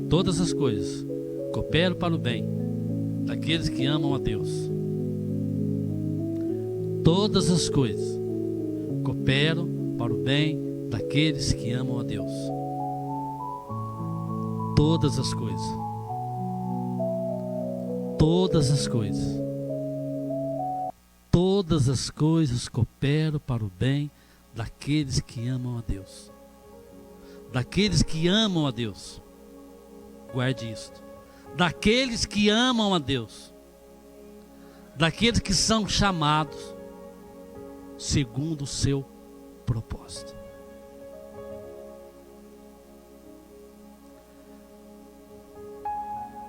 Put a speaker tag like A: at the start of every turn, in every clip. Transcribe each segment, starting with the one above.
A: todas as coisas cooperam para o bem daqueles que amam a Deus. Todas as coisas cooperam para o bem daqueles que amam a Deus. Todas as coisas. Todas as coisas. Todas as coisas cooperam para o bem daqueles que amam a Deus. Daqueles que amam a Deus. Guarde isto. Daqueles que amam a Deus. Daqueles que são chamados segundo o seu propósito.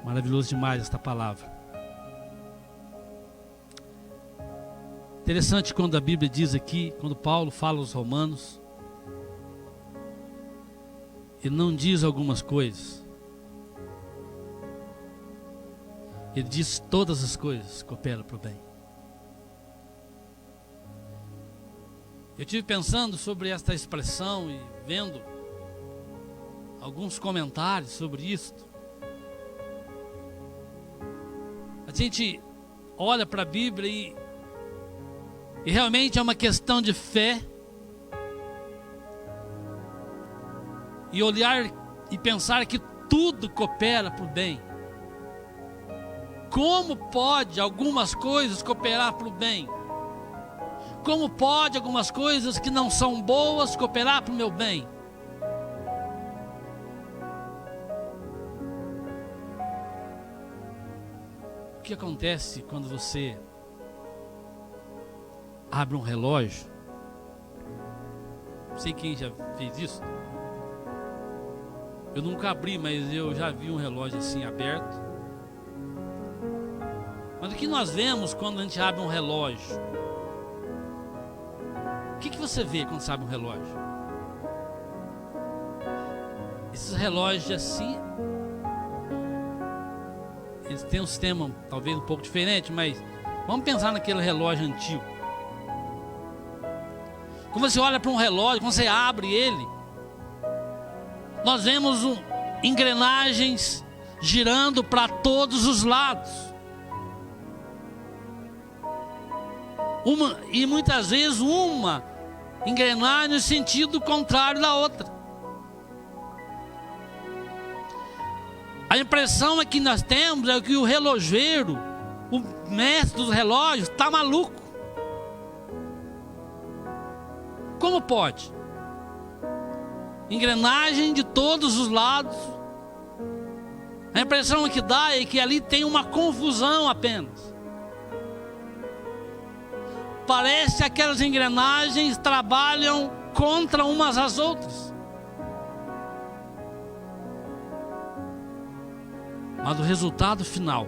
A: Maravilhoso demais esta palavra. Interessante quando a Bíblia diz aqui, quando Paulo fala aos Romanos, ele não diz algumas coisas. Ele diz todas as coisas cooperam para o bem. Eu estive pensando sobre esta expressão e vendo alguns comentários sobre isto. A gente olha para a Bíblia e realmente é uma questão de fé. E olhar e pensar que tudo coopera para o bem. Como pode algumas coisas cooperar para o bem? Como pode algumas coisas que não são boas cooperar para o meu bem? O que acontece quando você abre um relógio? Não sei quem já fez isso. Eu nunca abri, mas eu já vi um relógio assim aberto. Mas o que nós vemos quando a gente abre um relógio? O que você vê quando você abre um relógio? Esses relógios assim, eles têm um sistema talvez um pouco diferente, mas vamos pensar naquele relógio antigo. Quando você olha para um relógio, quando você abre ele, nós vemos engrenagens girando para todos os lados. E muitas vezes uma engrenagem no sentido contrário da outra. A impressão é que nós temos é que o relojeiro, o mestre dos relógios, está maluco. Como pode? Engrenagem de todos os lados. A impressão que dá é que ali tem uma confusão apenas. Parece que aquelas engrenagens trabalham contra umas às outras. Mas o resultado final,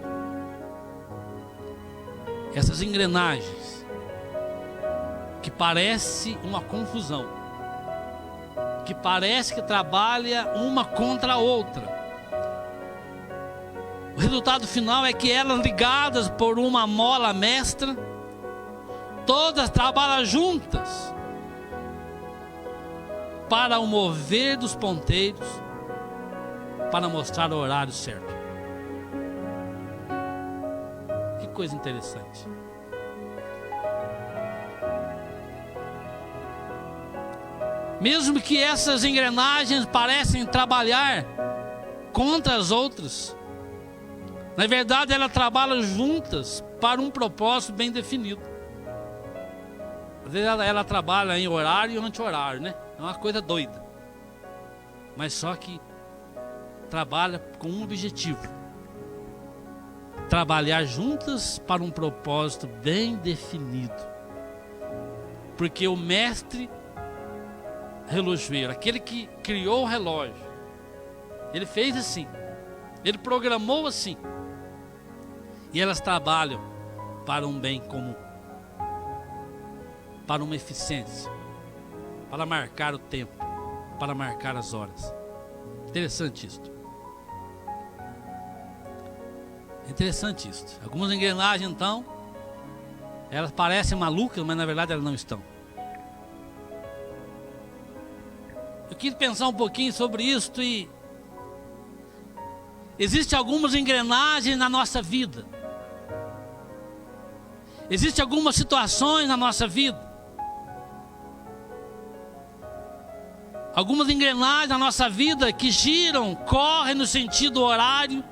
A: essas engrenagens, que parece uma confusão, que parece que trabalha uma contra a outra, o resultado final é que elas ligadas por uma mola mestra, todas trabalham juntas para o mover dos ponteiros, para mostrar o horário certo. Que coisa interessante. Mesmo que essas engrenagens parecem trabalhar contra as outras, na verdade elas trabalham juntas para um propósito bem definido. Às vezes ela trabalha em horário e anti-horário, né? É uma coisa doida. Mas só que trabalha com um objetivo: trabalhar juntas para um propósito bem definido. Porque o mestre relojoeiro, aquele que criou o relógio, ele fez assim, ele programou assim. E elas trabalham para um bem comum, para uma eficiência, para marcar o tempo, para marcar as horas. Interessante isto. Interessante isto. Algumas engrenagens, então, elas parecem malucas, mas na verdade elas não estão. Eu quis pensar um pouquinho sobre isto e Existem algumas engrenagens na nossa vida. Existem algumas situações na nossa vida. Algumas engrenagens na nossa vida que giram, correm no sentido horário,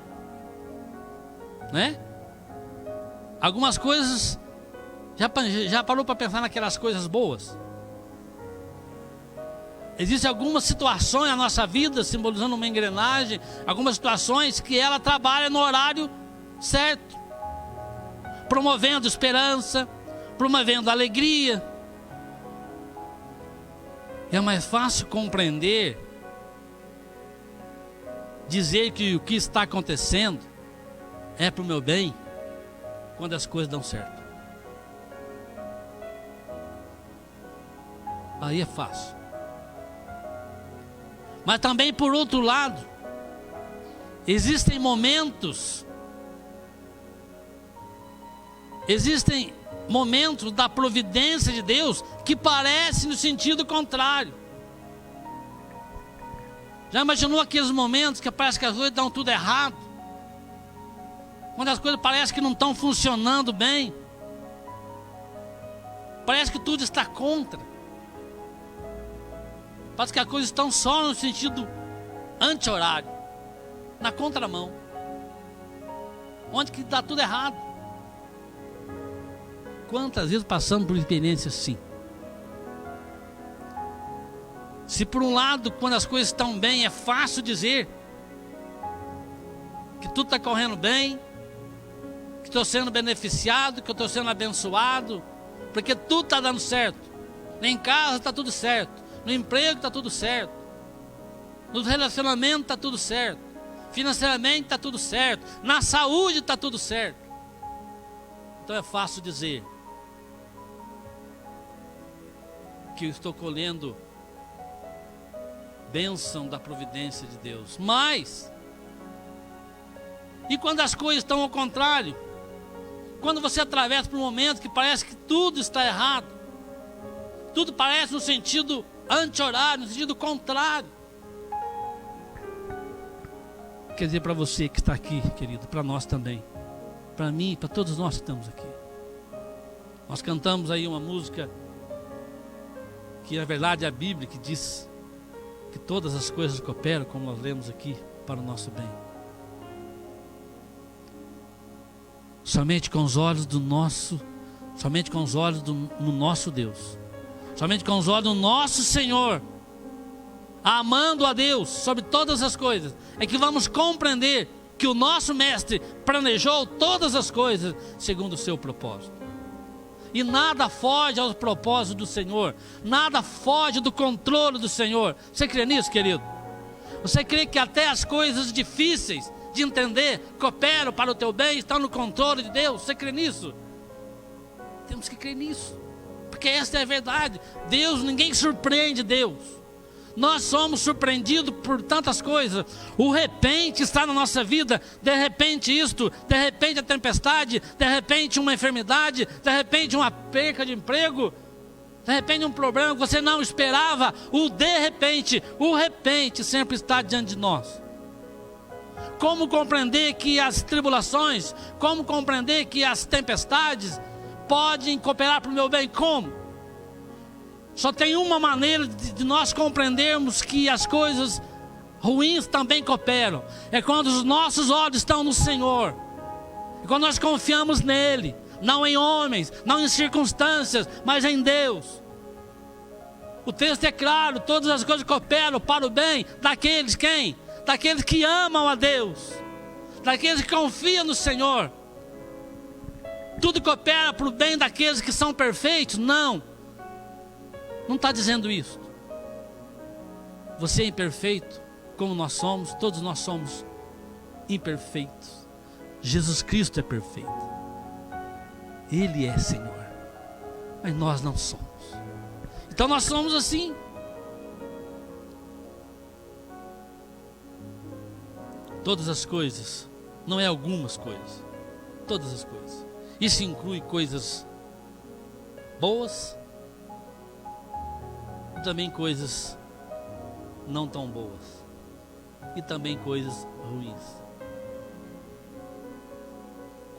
A: né? Algumas coisas, já parou para pensar naquelas coisas boas? Existem algumas situações na nossa vida, simbolizando uma engrenagem, algumas situações que ela trabalha no horário certo, promovendo esperança, promovendo alegria. É mais fácil compreender, dizer que o que está acontecendo é para o meu bem, quando as coisas dão certo. Aí é fácil. Mas também, por outro lado, existem momentos da providência de Deus que parecem no sentido contrário. Já imaginou aqueles momentos que parece que as coisas dão tudo errado? Quando as coisas parecem que não estão funcionando bem. Parece que tudo está contra. Parece que as coisas estão só no sentido anti-horário, na contramão, onde que dá tudo errado. Quantas vezes passamos por experiências assim? Se por um lado, quando as coisas estão bem, é fácil dizer que tudo está correndo bem, que estou sendo beneficiado, que eu estou sendo abençoado, porque tudo está dando certo. Em casa está tudo certo, no emprego está tudo certo, nos relacionamentos está tudo certo, financeiramente está tudo certo, na saúde está tudo certo. Então é fácil dizer que eu estou colhendo bênção da providência de Deus. Mas, e quando as coisas estão ao contrário? Quando você atravessa por um momento que parece que tudo está errado, tudo parece no sentido anti-horário, no sentido contrário. Quer dizer, para você que está aqui, querido, para nós também, para mim, para todos nós que estamos aqui. Nós cantamos aí uma música que na verdade é a Bíblia que diz que todas as coisas cooperam, como nós lemos aqui, para o nosso bem. Somente com os olhos do nosso Deus, somente com os olhos do nosso Senhor, amando a Deus sobre todas as coisas, é que vamos compreender que o nosso Mestre planejou todas as coisas segundo o seu propósito. E nada foge aos propósitos do Senhor, nada foge do controle do Senhor. Você crê nisso, querido? Você crê que até as coisas difíceis de entender cooperam para o teu bem, estão no controle de Deus? Você crê nisso? Temos que crer nisso, porque essa é a verdade. Deus, ninguém surpreende Deus. Nós somos surpreendidos por tantas coisas. O repente está na nossa vida. De repente isto, de repente a tempestade, de repente uma enfermidade, de repente uma perca de emprego, de repente um problema que você não esperava. O repente sempre está diante de nós. Como compreender que as tribulações, como compreender que as tempestades podem cooperar para o meu bem? Como? Só tem uma maneira de nós compreendermos que as coisas ruins também cooperam. É quando os nossos olhos estão no Senhor. É quando nós confiamos nele. Não em homens, não em circunstâncias, mas em Deus. O texto é claro, todas as coisas cooperam para o bem daqueles quem? Daqueles que amam a Deus. Daqueles que confiam no Senhor. Tudo coopera para o bem daqueles que são perfeitos? Não. Não está dizendo isso. Você é imperfeito, como nós somos, todos nós somos imperfeitos. Jesus Cristo é perfeito. Ele é Senhor. Mas nós não somos. Então nós somos assim. Todas as coisas, não é algumas coisas. Todas as coisas. Isso inclui coisas boas, também coisas não tão boas, e também coisas ruins.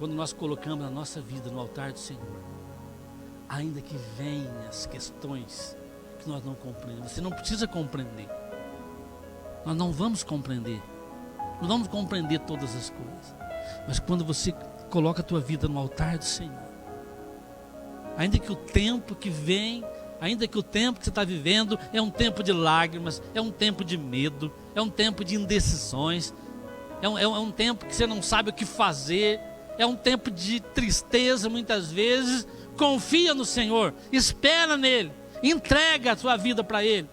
A: quando nós colocamos a nossa vida no altar do Senhor, ainda que venham as questões que nós não compreendemos, você não precisa compreender. Nós não vamos compreender. Não vamos compreender todas as coisas. Mas quando você coloca a tua vida no altar do Senhor, ainda que o tempo que vem, ainda que o tempo que você está vivendo é um tempo de lágrimas, é um tempo de medo, é um tempo de indecisões, é um tempo que você não sabe o que fazer, é um tempo de tristeza muitas vezes. Confia no Senhor, espera nele, entrega a sua vida para Ele,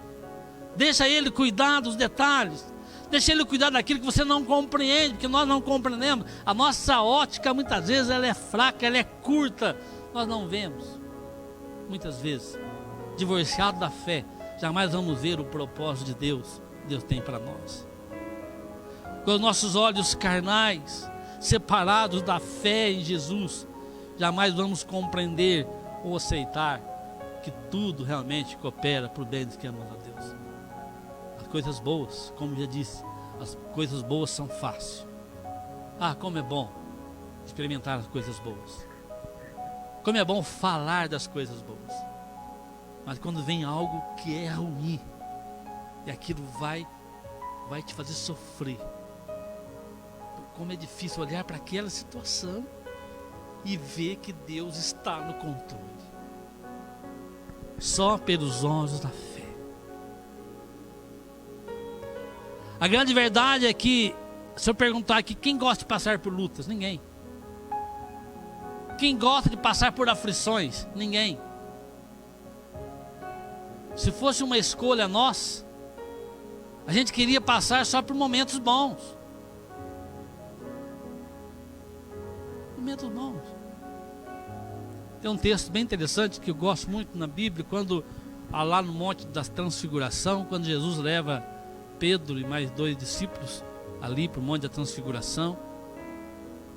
A: deixa Ele cuidar dos detalhes, deixa Ele cuidar daquilo que você não compreende, porque nós não compreendemos. A nossa ótica muitas vezes ela é fraca, ela é curta, nós não vemos. Muitas vezes, divorciado da fé, jamais vamos ver o propósito de Deus que Deus tem para nós. Com os nossos olhos carnais, separados da fé em Jesus, jamais vamos compreender ou aceitar que tudo realmente coopera para o bem dos que amam a Deus. As coisas boas, como já disse, as coisas boas são fáceis. Ah, como é bom experimentar as coisas boas. Como é bom falar das coisas boas. Mas quando vem algo que é ruim, e aquilo vai te fazer sofrer. Como é difícil olhar para aquela situação e ver que Deus está no controle. Só pelos olhos da fé. A grande verdade é que, se eu perguntar aqui, quem gosta de passar por lutas? Ninguém. Quem gosta de passar por aflições? Ninguém. Se fosse uma escolha nossa, a gente queria passar só por momentos bons. Momentos bons. Tem um texto bem interessante que eu gosto muito na Bíblia, quando lá no Monte da Transfiguração, quando Jesus leva Pedro e mais 2 discípulos ali para o Monte da Transfiguração,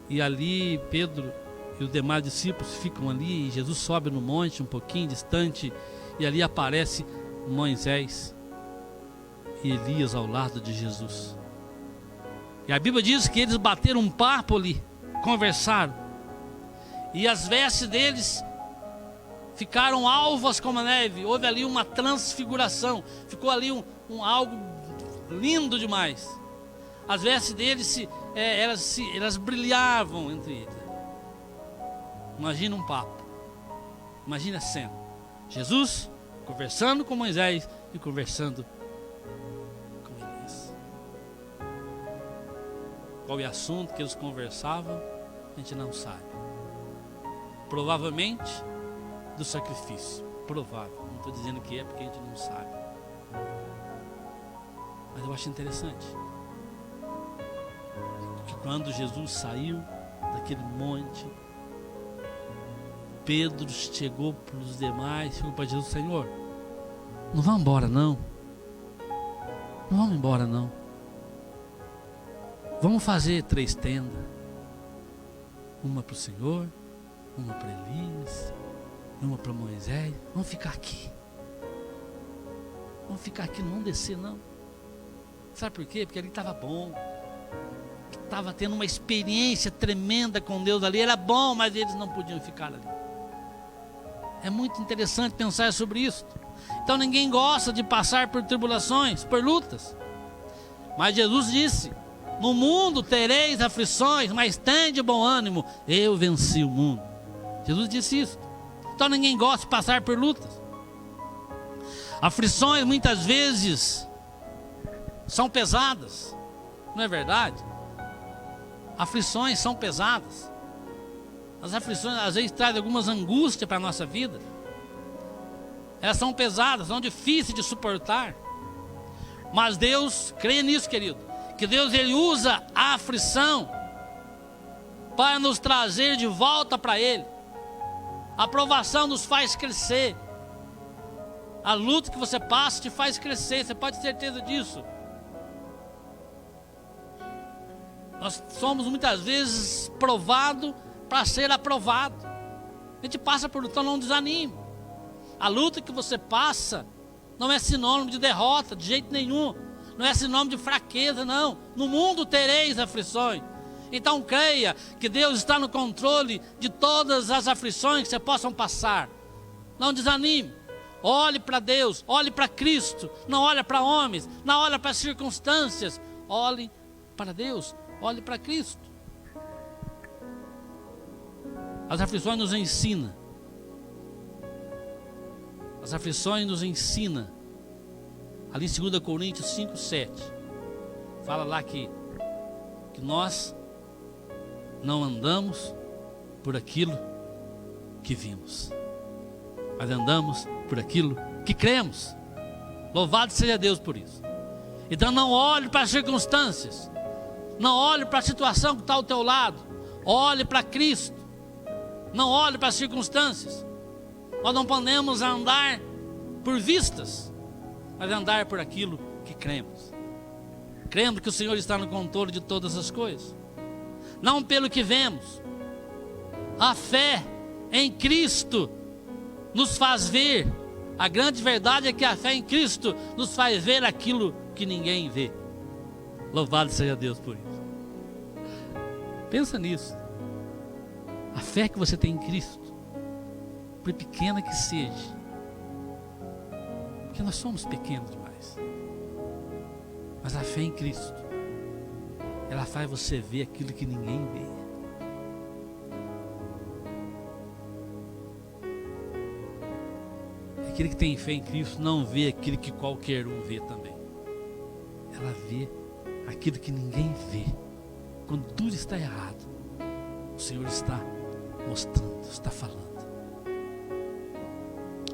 A: e ali Pedro e os demais discípulos ficam ali, e Jesus sobe no monte um pouquinho distante, e ali aparece Moisés e Elias ao lado de Jesus. E a Bíblia diz que eles bateram um papo ali, conversaram, e as vestes deles ficaram alvas como a neve. Houve ali uma transfiguração, ficou ali algo lindo demais. As vestes deles elas brilhavam entre eles. Imagina um papo, imagina a cena, Jesus conversando com Moisés e conversando com Elias. Qual é o assunto que eles conversavam? A gente não sabe. Provavelmente do sacrifício. Provável. Não estou dizendo que é porque a gente não sabe. Mas eu acho interessante que quando Jesus saiu daquele monte, Pedro chegou para os demais, chegou para Jesus: Senhor, não vamos embora não. Não vamos embora não. Vamos fazer 3 tendas. Uma para o Senhor, uma para Elias, uma para Moisés. Vamos ficar aqui. Vamos ficar aqui, não vamos descer não. Sabe por quê? Porque ali estava bom. Estava tendo uma experiência tremenda com Deus ali. Era bom, mas eles não podiam ficar ali. É muito interessante pensar sobre isso. Então ninguém gosta de passar por tribulações, por lutas. Mas Jesus disse: no mundo tereis aflições, mas tende bom ânimo, eu venci o mundo. Jesus disse isso. Então ninguém gosta de passar por lutas. Aflições muitas vezes são pesadas, não é verdade? Aflições são pesadas. As aflições às vezes trazem algumas angústias para a nossa vida. Elas são pesadas, são difíceis de suportar. Mas Deus, creia nisso, querido, que Deus ele usa a aflição para nos trazer de volta para Ele. A provação nos faz crescer. A luta que você passa te faz crescer, você pode ter certeza disso. Nós somos muitas vezes provados para ser aprovado. A gente passa por luta, então não desanime. A luta que você passa não é sinônimo de derrota, de jeito nenhum. Não é sinônimo de fraqueza, não. No mundo tereis aflições. Então creia que Deus está no controle de todas as aflições que você possam passar. Não desanime. Olhe para Deus, olhe para Cristo. Não olhe para homens, não olhe para as circunstâncias. Olhe para Deus, olhe para Cristo. As aflições nos ensinam. As aflições nos ensinam. Ali em 2 Coríntios 5, 7. Fala lá que nós não andamos por aquilo que vimos, mas andamos por aquilo que cremos. Louvado seja Deus por isso. Então não olhe para as circunstâncias, não olhe para a situação que está ao teu lado, olhe para Cristo. Não olhe para as circunstâncias. Nós não podemos andar por vistas, mas andar por aquilo que cremos. Cremos que o Senhor está no controle de todas as coisas, não pelo que vemos. A fé em Cristo nos faz ver. A grande verdade é que a fé em Cristo nos faz ver aquilo que ninguém vê. Louvado seja Deus por isso. Pensa nisso. A fé que você tem em Cristo, por pequena que seja, porque nós somos pequenos demais, mas a fé em Cristo, ela faz você ver aquilo que ninguém vê. Aquele que tem fé em Cristo não vê aquilo que qualquer um vê também. Ela vê aquilo que ninguém vê. Quando tudo está errado, o Senhor está mostrando, está falando.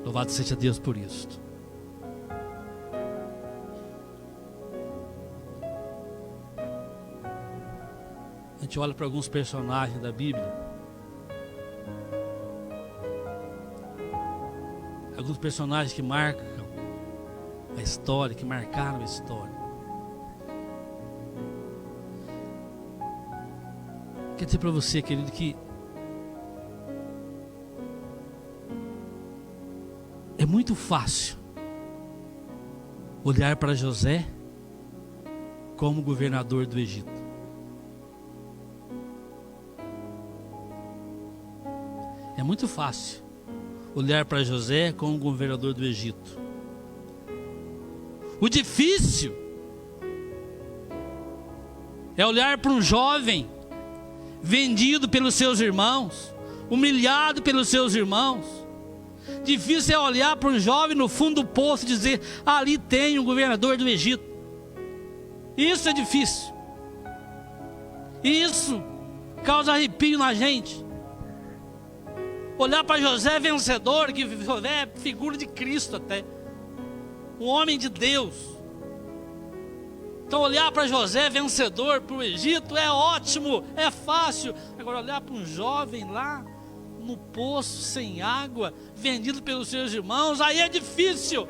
A: Louvado seja Deus por isso. A gente olha para alguns personagens da Bíblia, alguns personagens que marcam a história, que marcaram a história. Quero dizer para você, querido, que é muito fácil olhar para José como governador do Egito. É muito fácil olhar para José como governador do Egito. O difícil é olhar para um jovem vendido pelos seus irmãos, humilhado pelos seus irmãos. Difícil é olhar para um jovem no fundo do poço e dizer: ali tem um governador do Egito. Isso é difícil. Isso causa arrepio na gente. Olhar para José vencedor, que José é figura de Cristo até, um homem de Deus. Então olhar para José vencedor para o Egito é ótimo, é fácil. Agora olhar para um jovem lá no poço sem água, vendido pelos seus irmãos, aí é difícil.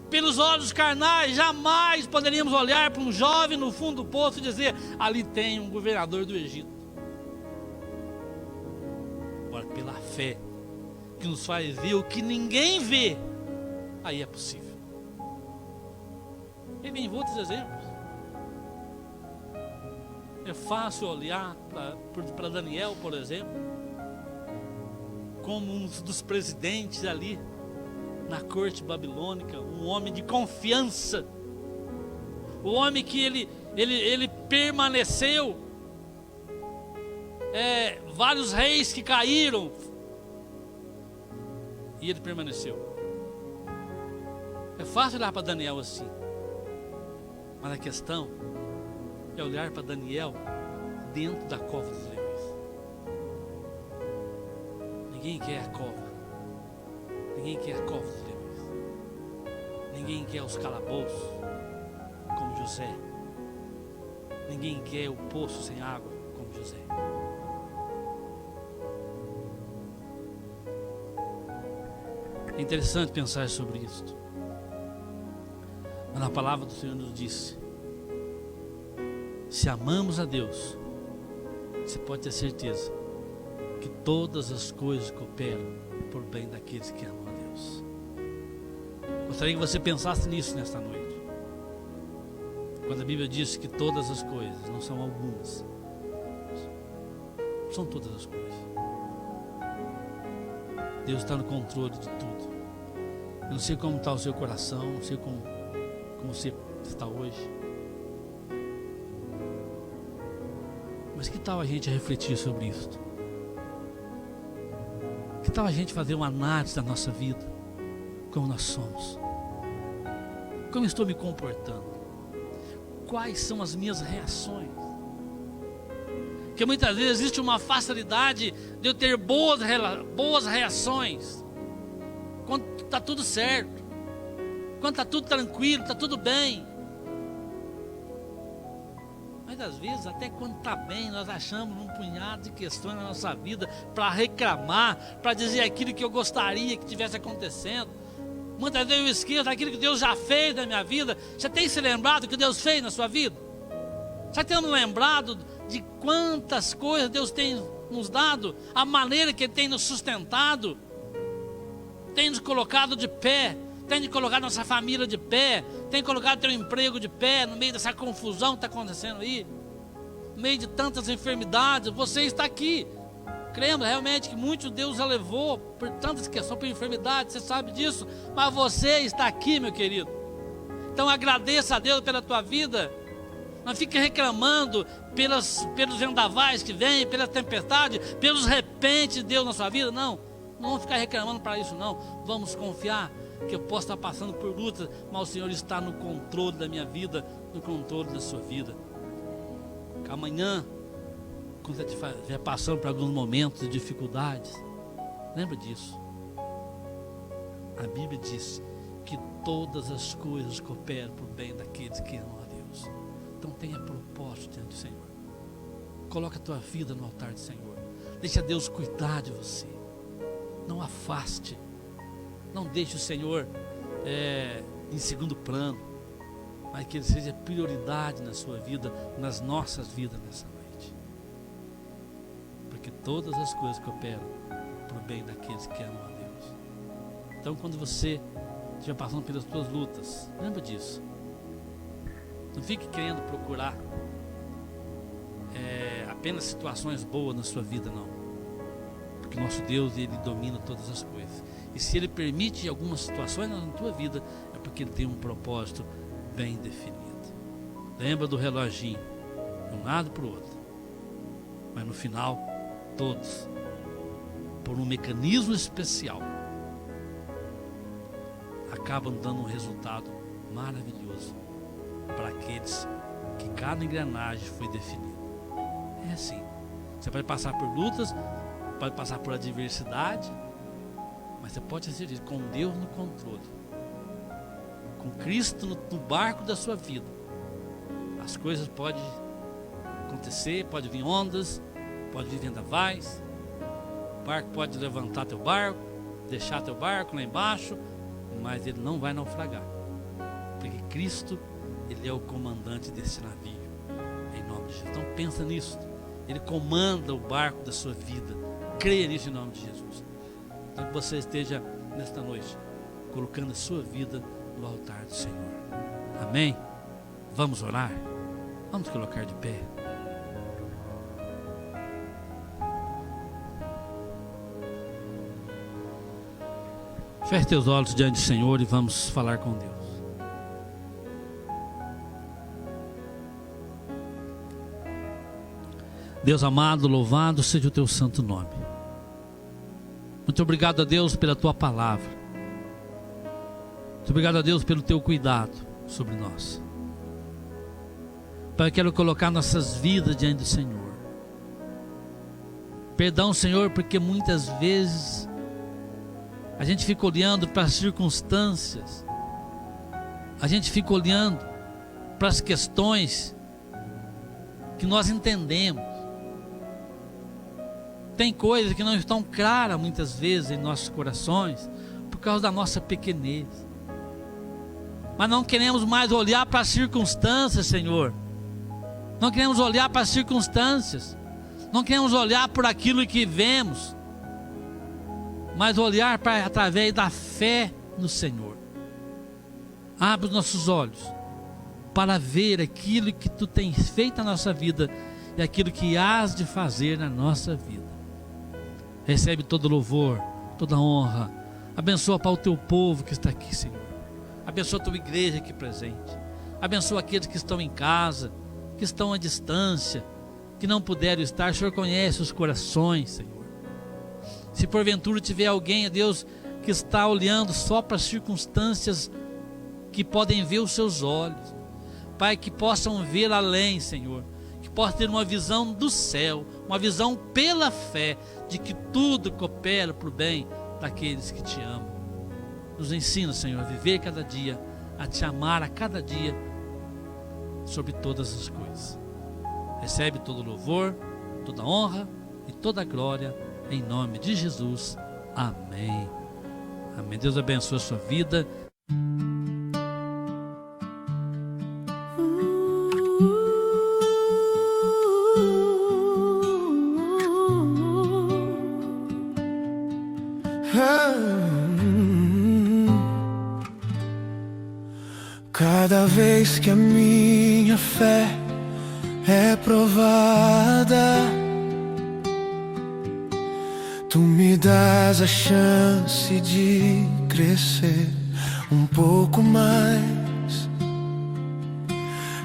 A: Pelos olhos carnais jamais poderíamos olhar para um jovem no fundo do poço e dizer: ali tem um governador do Egito. Agora pela fé, que nos faz ver o que ninguém vê, aí é possível. E tem outros exemplos. É fácil olhar para Daniel, por exemplo, como um dos presidentes ali na corte babilônica, um homem de confiança, o homem que ele permaneceu, vários reis que caíram, e ele permaneceu. É fácil olhar para Daniel assim, mas a questão é olhar para Daniel dentro da cova dos leões. Ninguém quer a cova, ninguém quer a cova dos leões, ninguém quer os calabouços como José, ninguém quer o poço sem água como José. É interessante pensar sobre isso. Mas a palavra do Senhor nos disse: se amamos a Deus, você pode ter certeza que todas as coisas cooperam por bem daqueles que amam a Deus. Gostaria que você pensasse nisso nesta noite. Quando a Bíblia diz que todas as coisas, não são algumas, são todas as coisas. Deus está no controle de tudo. Eu não sei como está o seu coração, não sei como você está hoje. Mas que tal a gente refletir sobre isso? Que tal a gente fazer uma análise da nossa vida? Como nós somos? Como estou me comportando? Quais são as minhas reações? Porque muitas vezes existe uma facilidade de eu ter boas reações quando está tudo certo, quando está tudo tranquilo, está tudo bem. Mas às vezes, até quando está bem, nós achamos um punhado de questões na nossa vida para reclamar, para dizer aquilo que eu gostaria que tivesse acontecendo. Muitas vezes eu esqueço daquilo que Deus já fez na minha vida. Você tem se lembrado do que Deus fez na sua vida? Você tem lembrado de quantas coisas Deus tem nos dado? A maneira que Ele tem nos sustentado? Tem nos colocado de pé? Tem colocado nossa família de pé? Tem colocado teu emprego de pé no meio dessa confusão que está acontecendo aí? No meio de tantas enfermidades, você está aqui. Cremos realmente que muito Deus já levou por tantas questões, por enfermidades, você sabe disso, mas você está aqui, meu querido. Então agradeça a Deus pela tua vida. Não fique reclamando pelos vendavais que vêm, pelas tempestades, pelos repentes de Deus na sua vida. Não vamos ficar reclamando para isso não. Vamos confiar que eu posso estar passando por lutas, mas o Senhor está no controle da minha vida, no controle da sua vida. Que amanhã, quando você estiver passando por alguns momentos de dificuldades, lembra disso. A Bíblia diz que todas as coisas cooperam para o bem daqueles que amam a Deus. Então tenha propósito diante do Senhor. Coloca a tua vida no altar do Senhor. Deixa Deus cuidar de você. Não afaste. Não deixe o Senhor em segundo plano, mas que Ele seja prioridade na sua vida, nas nossas vidas nessa noite. Porque todas as coisas cooperam para o bem daqueles que amam a Deus. Então, quando você estiver passando pelas suas lutas, lembra disso. Não fique querendo procurar apenas situações boas na sua vida, não. Porque nosso Deus, Ele domina todas as coisas. E se Ele permite algumas situações na tua vida, é porque Ele tem um propósito bem definido. Lembra do reloginho, de um lado para o outro. Mas no final, todos, por um mecanismo especial, acabam dando um resultado maravilhoso para aqueles que cada engrenagem foi definida. É assim. Você pode passar por lutas, pode passar por adversidade, mas você pode ter certeza, com Deus no controle, com Cristo no barco da sua vida, as coisas podem acontecer, pode vir ondas, pode vir vendavais, o barco pode levantar teu barco, deixar teu barco lá embaixo, mas ele não vai naufragar, porque Cristo, Ele é o comandante desse navio, em nome de Jesus. Então pensa nisso, Ele comanda o barco da sua vida, creia nisso em nome de Jesus. Então que você esteja nesta noite colocando a sua vida no altar do Senhor. Amém? Vamos orar? Vamos colocar de pé. Feche teus olhos diante do Senhor e vamos falar com Deus. Deus amado, louvado seja o teu santo nome. Muito obrigado a Deus pela tua palavra. Muito obrigado a Deus pelo teu cuidado sobre nós. Pai, eu quero colocar nossas vidas diante do Senhor. Perdão, Senhor, porque muitas vezes a gente fica olhando para as circunstâncias, a gente fica olhando para as questões que nós entendemos. Tem coisas que não estão claras muitas vezes em nossos corações por causa da nossa pequenez. Mas não queremos mais olhar para as circunstâncias, Senhor. Não queremos olhar para as circunstâncias. Não queremos olhar por aquilo que vemos, mas olhar através da fé no Senhor. Abre os nossos olhos para ver aquilo que Tu tens feito na nossa vida e aquilo que hás de fazer na nossa vida. Recebe todo louvor, toda honra. Abençoa para o teu povo que está aqui, Senhor. Abençoa a tua igreja aqui presente. Abençoa aqueles que estão em casa, que estão à distância, que não puderam estar. O Senhor conhece os corações, Senhor. Se porventura tiver alguém, Deus, que está olhando só para as circunstâncias que podem ver os seus olhos, Pai, que possam ver além, Senhor, que possam ter uma visão do céu, uma visão pela fé, de que tudo coopera para o bem daqueles que te amam. Nos ensina, Senhor, a viver cada dia, a te amar a cada dia, sobre todas as coisas. Recebe todo louvor, toda honra e toda glória, em nome de Jesus. Amém. Amém. Deus abençoe a sua vida.
B: Cada vez que a minha fé é provada, tu me das a chance de crescer um pouco mais.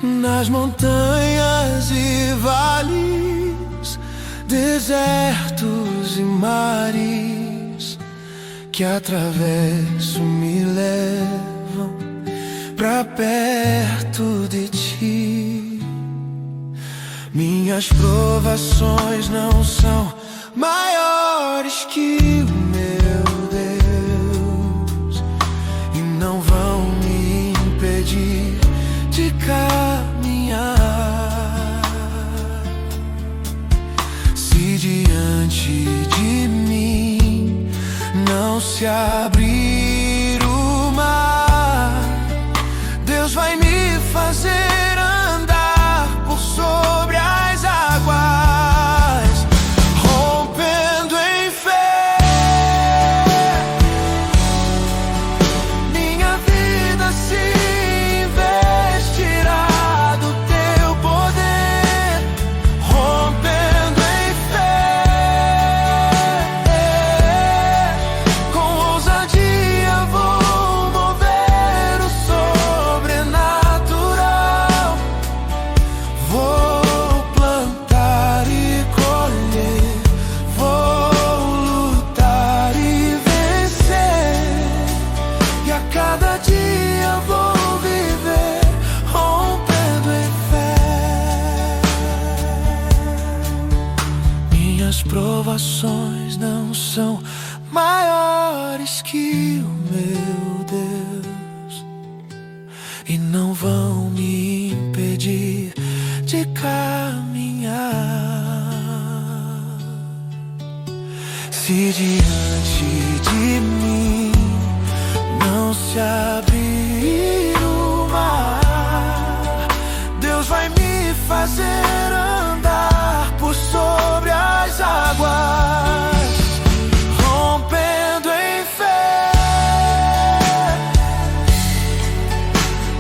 B: Nas montanhas e vales, desertos e mares que atravesso me levam pra perto de ti. Minhas provações não são maiores que o meu Deus, e não vão me impedir de caminhar. Se diante de mim não se abrir o mar, Deus vai me fazer andar por sobre as águas, rompendo em fé. Minha vida se investirá do teu poder, rompendo em fé. Com ousadia vou mover o sobrenatural. Vou plantar e colher, vou lutar e vencer, e a cada dia vou viver rompendo em fé. Minhas provações não são maiores que o meu Deus, e não vão me impedir de caminhar. Se diante de mim não se abrir o mar, Deus vai me fazer andar por sobre as águas, rompendo em fé.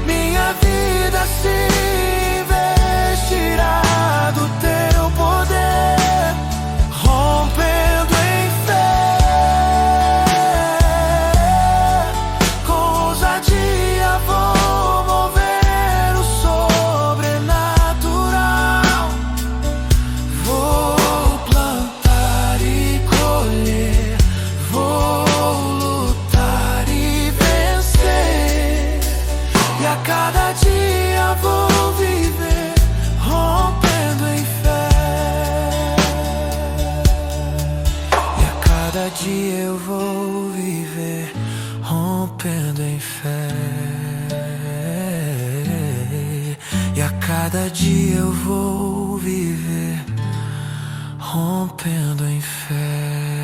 B: Minha vida se investirá do teu poder, rompendo em fé. Com ousadia vou mover o sobrenatural. Vou plantar e colher, vou lutar e vencer, e a cada dia vou viver rompendo em fé. E a cada dia eu vou viver rompendo em fé. E a cada dia eu vou viver rompendo em fé.